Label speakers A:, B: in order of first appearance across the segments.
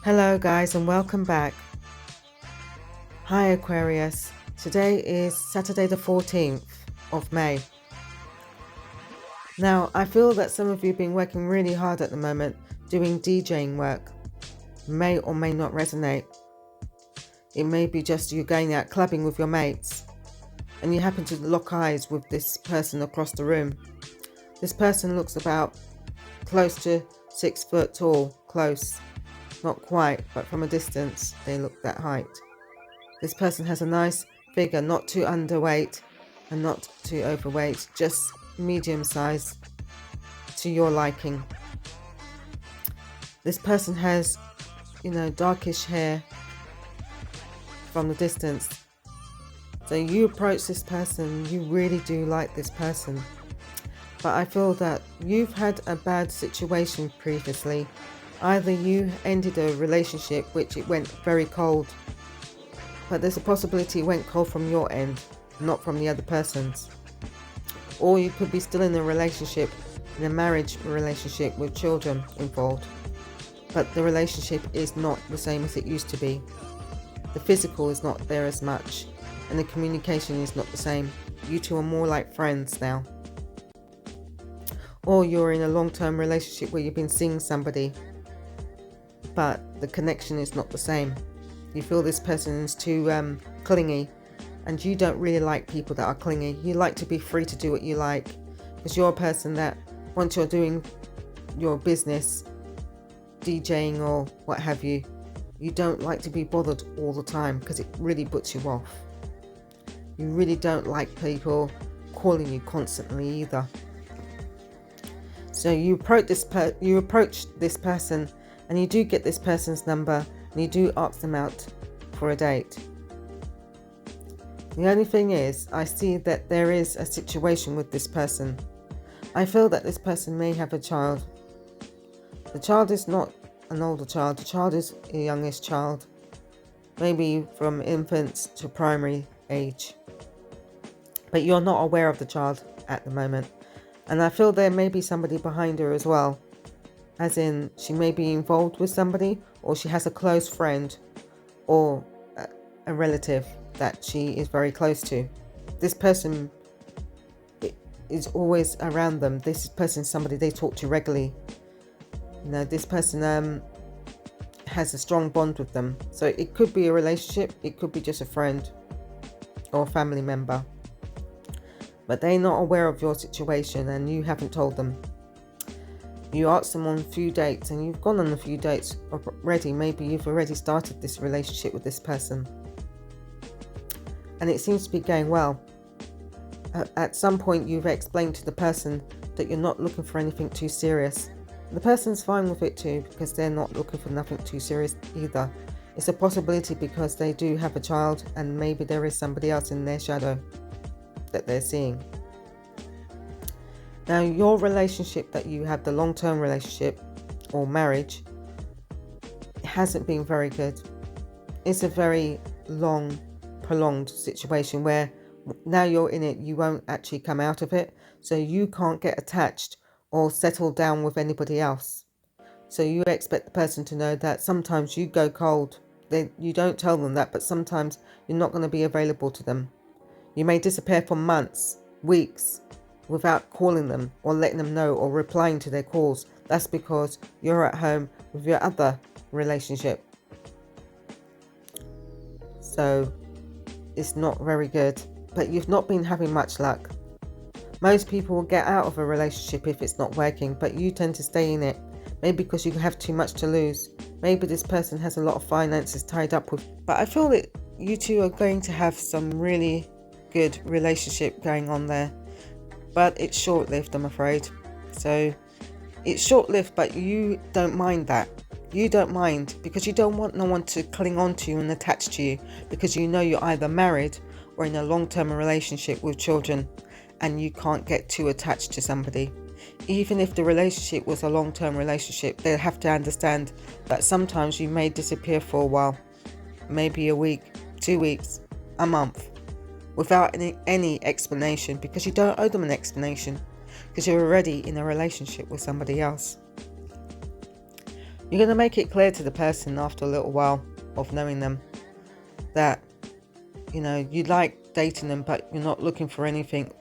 A: Hello guys and welcome back. Hi Aquarius. Today is Saturday the 14th of May. Now I feel that some of you have been working really hard at the moment doing DJing work. May or may not resonate. It may be just you going out clubbing with your mates and you happen to lock eyes with this person across the room. This person looks about close to 6 foot tall, close. Not quite, but from a distance they look that height. This person has a nice figure, not too underweight and not too overweight, just medium size to your liking. This person has, darkish hair from the distance. So you approach this person, you really do like this person. But I feel that you've had a bad situation previously. Either you ended a relationship which it went very cold, but there's a possibility it went cold from your end, not from the other person's. Or you could be still in a relationship, in a marriage relationship with children involved, but the relationship is not the same as it used to be. The physical is not there as much, and the communication is not the same. You two are more like friends now. Or you're in a long-term relationship where you've been seeing somebody, but the connection is not the same. You feel this person is too clingy, and you don't really like people that are clingy. You like to be free to do what you like, because you're a person that once you're doing your business, DJing or what have you, you don't like to be bothered all the time because it really puts you off. You really don't like people calling you constantly either. So you approach this person and you do get this person's number and you do ask them out for a date. The only thing is, I see that there is a situation with this person. I feel that this person may have a child. The child is not an older child. The child is a youngest child, maybe from infants to primary age. But you're not aware of the child at the moment. And I feel there may be somebody behind her as well. As in, she may be involved with somebody, or she has a close friend or a relative that she is very close to. This person is always around them. This person is somebody they talk to regularly. This person has a strong bond with them. So it could be a relationship, it could be just a friend or a family member. But they're not aware of your situation and you haven't told them. You asked them on a few dates and you've gone on a few dates already. Maybe you've already started this relationship with this person. And it seems to be going well. At some point you've explained to the person that you're not looking for anything too serious. The person's fine with it too, because they're not looking for nothing too serious either. It's a possibility because they do have a child and maybe there is somebody else in their shadow that they're seeing. Now your relationship that you have, the long-term relationship or marriage, hasn't been very good. It's a very long, prolonged situation where now you're in it, you won't actually come out of it. So you can't get attached or settle down with anybody else. So you expect the person to know that sometimes you go cold. You don't tell them that, but sometimes you're not going to be available to them. You may disappear for months, weeks, without calling them or letting them know or replying to their calls. That's because you're at home with your other relationship. So it's not very good, but you've not been having much luck. Most people will get out of a relationship if it's not working, but you tend to stay in it. Maybe because you have too much to lose. Maybe this person has a lot of finances tied up with. But I feel that you two are going to have some really good relationship going on there. But it's short-lived, I'm afraid. So it's short-lived, but you don't mind that. You don't mind because you don't want no one to cling on to you and attach to you, because you know you're either married or in a long-term relationship with children and you can't get too attached to somebody. Even if the relationship was a long-term relationship, they have to understand that sometimes you may disappear for a while, maybe a week, 2 weeks, a month, without any explanation, because you don't owe them an explanation, because you're already in a relationship with somebody else. You're going to make it clear to the person after a little while of knowing them that, you like dating them, but you're not looking for anything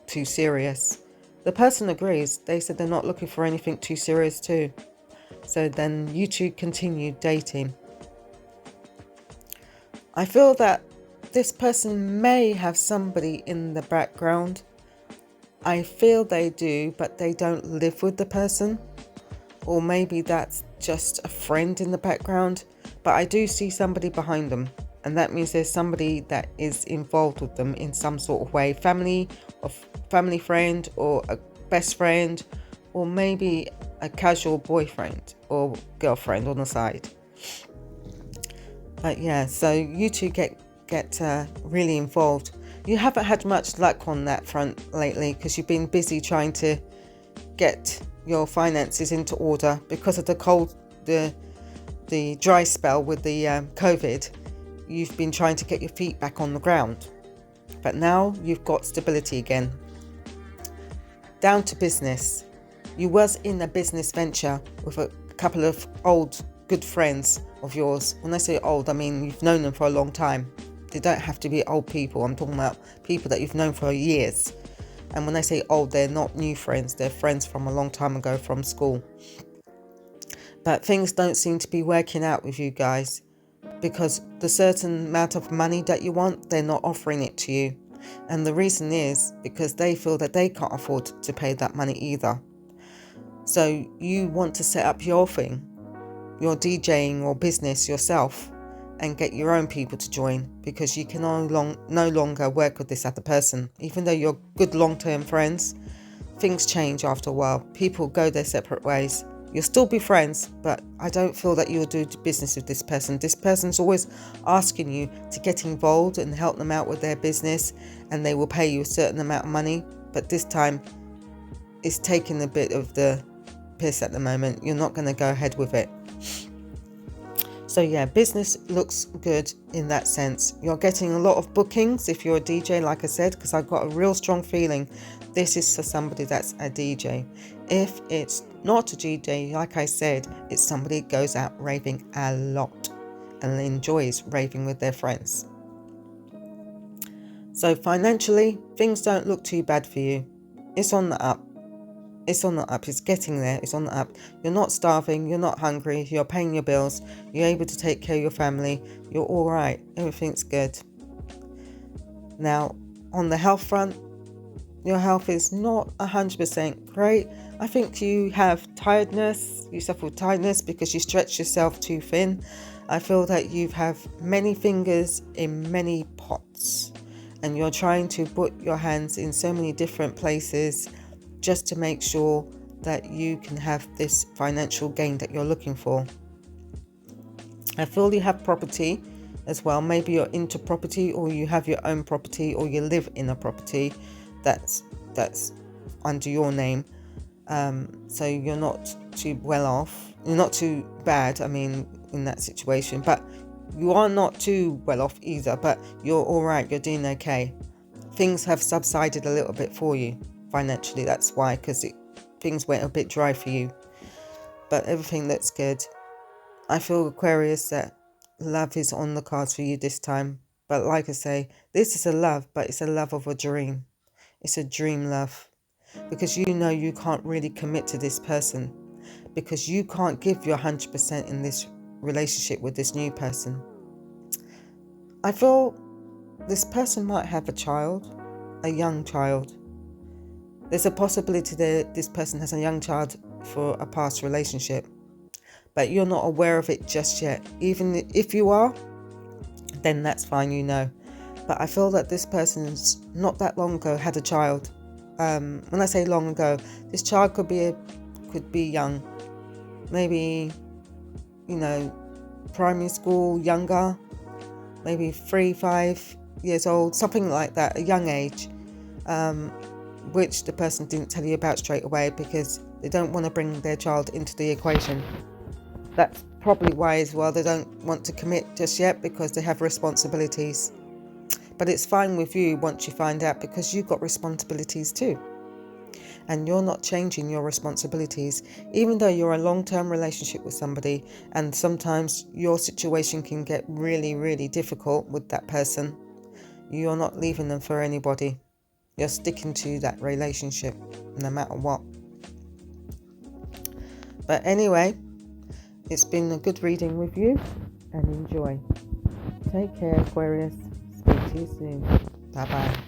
A: too serious. The person agrees. They said they're not looking for anything too serious too. So then you two continue dating. I feel that this person may have somebody in the background. I feel they do, but they don't live with the person. Or maybe that's just a friend in the background. But I do see somebody behind them. And that means there's somebody that is involved with them in some sort of way. Family or family friend, or a best friend, or maybe a casual boyfriend or girlfriend on the side. But yeah, so you two get really involved. You haven't had much luck on that front lately because you've been busy trying to get your finances into order because of the dry spell with the COVID. You've been trying to get your feet back on the ground, but now you've got stability again. Down to business. You was in a business venture with a couple of old good friends of yours. When I say old, I mean you've known them for a long time. They don't have to be old people. I'm talking about people that you've known for years. And when I say old, they're not new friends. They're friends from a long time ago from school. But things don't seem to be working out with you guys because the certain amount of money that you want, they're not offering it to you. And the reason is because they feel that they can't afford to pay that money either. So you want to set up your thing, your DJing or business yourself, and get your own people to join because you can no longer work with this other person. Even though you're good long-term friends, things change after a while. People go their separate ways. You'll still be friends, but I don't feel that you'll do business with this person. This person's always asking you to get involved and help them out with their business, and they will pay you a certain amount of money. But this time, it's taking a bit of the piss at the moment. You're not going to go ahead with it. So yeah, business looks good in that sense. You're getting a lot of bookings if you're a DJ, like I said, because I've got a real strong feeling this is for somebody that's a DJ. If it's not a DJ, like I said, it's somebody who goes out raving a lot and enjoys raving with their friends. So financially, things don't look too bad for you. It's on the up. It's on the up. It's getting there. It's on the up. You're not starving. You're not hungry. You're paying your bills. You're able to take care of your family. You're all right. Everything's good. Now, on the health front, your health is not 100% great. I think you have tiredness. You suffer with tiredness because you stretch yourself too thin. I feel that you have many fingers in many pots, and you're trying to put your hands in so many different places just to make sure that you can have this financial gain that you're looking for. I feel you have property as well. Maybe you're into property, or you have your own property, or you live in a property that's under your name. So you're not too well off. You're not too bad, I mean, in that situation. But you are not too well off either, but you're all right. You're doing okay. Things have subsided a little bit for you financially. That's why, because things went a bit dry for you. But everything looks good. I feel, Aquarius, that love is on the cards for you this time. But like I say, this is a love, but it's a love of a dream. It's a dream love. Because you know you can't really commit to this person. Because you can't give your 100% in this relationship with this new person. I feel this person might have a child, a young child. There's a possibility that this person has a young child for a past relationship, but you're not aware of it just yet. Even if you are, then that's fine, you know. But I feel that this person's not that long ago had a child. When I say long ago, this child could be young, maybe, primary school, younger, maybe 3-5 years old, something like that, a young age, which the person didn't tell you about straight away because they don't want to bring their child into the equation. That's probably why as well they don't want to commit just yet, because they have responsibilities. But it's fine with you once you find out, because you've got responsibilities too. and you're not changing your responsibilities, even though you're a long-term relationship with somebody, and sometimes your situation can get really, really difficult with that person, you're not leaving them for anybody. You're sticking to that relationship no matter what. But anyway, it's been a good reading with you, and enjoy. Take care, Aquarius. Speak to you soon. Bye bye.